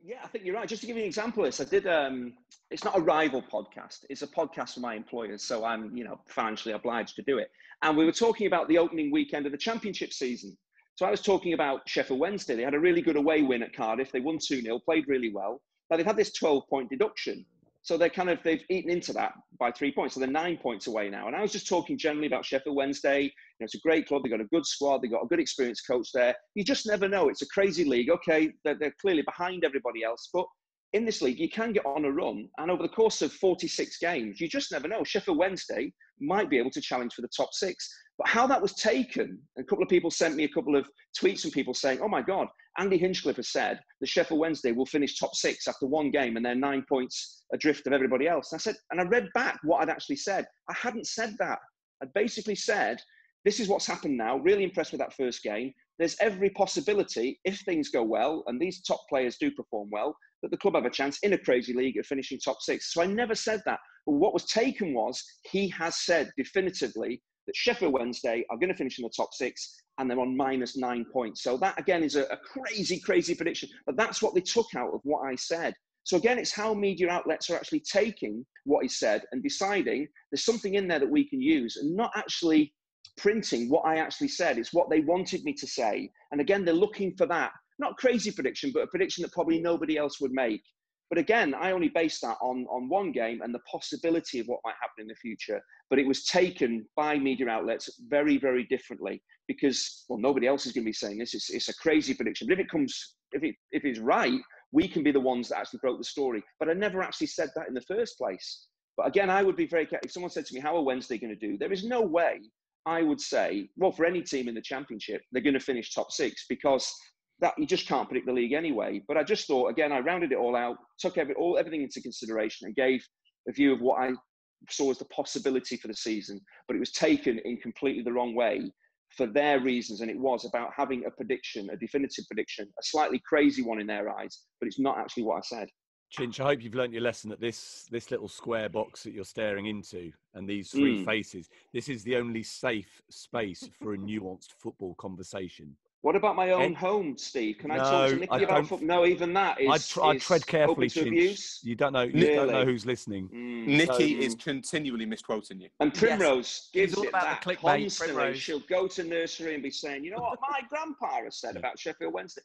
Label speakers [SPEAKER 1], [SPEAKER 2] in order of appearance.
[SPEAKER 1] Yeah, I think you're right. Just to give you an example of this, I did, it's not a rival podcast. It's a podcast for my employers. So I'm, financially obliged to do it. And we were talking about the opening weekend of the championship season. So I was talking about Sheffield Wednesday. They had a really good away win at Cardiff. They won 2-0, played really well. Now they've had this 12-point deduction. So they've eaten into that by 3 points. So they're 9 points away now. And I was just talking generally about Sheffield Wednesday. It's a great club. They've got a good squad. They've got a good experienced coach there. You just never know. It's a crazy league. Okay, they're clearly behind everybody else. But in this league, you can get on a run. And over the course of 46 games, you just never know. Sheffield Wednesday might be able to challenge for the top 6. But how that was taken, a couple of people sent me a couple of tweets from people saying, oh my God, Andy Hinchcliffe has said that Sheffield Wednesday will finish top 6 after one game and they're 9 points adrift of everybody else. And I read back what I'd actually said. I hadn't said that. I basically said, this is what's happened now. Really impressed with that first game. There's every possibility, if things go well, and these top players do perform well, that the club have a chance in a crazy league of finishing top 6. So I never said that. But what was taken was, he has said definitively that Sheffield Wednesday are going to finish in the top 6 and they're on -9 points. So that, again, is a crazy, crazy prediction. But that's what they took out of what I said. So again, it's how media outlets are actually taking what he said and deciding there's something in there that we can use, and not actually printing what I actually said. It's what they wanted me to say. And again, they're looking for that. Not crazy prediction, but a prediction that probably nobody else would make. But again, I only based that on one game and the possibility of what might happen in the future. But it was taken by media outlets very, very differently because, well, nobody else is going to be saying this. It's a crazy prediction. But if it's right, we can be the ones that actually broke the story. But I never actually said that in the first place. But again, I would be very careful. If someone said to me, how are Wednesday going to do? There is no way I would say, well, for any team in the championship, they're going to finish top 6 because that you just can't predict the league anyway. But I just thought, again, I rounded it all out, took everything into consideration and gave a view of what I saw as the possibility for the season. But it was taken in completely the wrong way for their reasons. And it was about having a prediction, a definitive prediction, a slightly crazy one in their eyes, but it's not actually what I said.
[SPEAKER 2] Chinch, I hope you've learnt your lesson that this little square box that you're staring into and these three faces, this is the only safe space for a nuanced football conversation.
[SPEAKER 1] What about my own home, Steve? Can I talk to Nicky about football? No, even that is
[SPEAKER 2] I'd tread carefully,
[SPEAKER 1] open to abuse.
[SPEAKER 2] You don't know who's listening.
[SPEAKER 3] Nicky is continually misquoting you.
[SPEAKER 1] And Primrose gives
[SPEAKER 4] all
[SPEAKER 1] it
[SPEAKER 4] about
[SPEAKER 1] that
[SPEAKER 4] the clickbait,
[SPEAKER 1] constantly.
[SPEAKER 4] Primrose.
[SPEAKER 1] She'll go to nursery and be saying, you know what my grandpa has said about Sheffield Wednesday.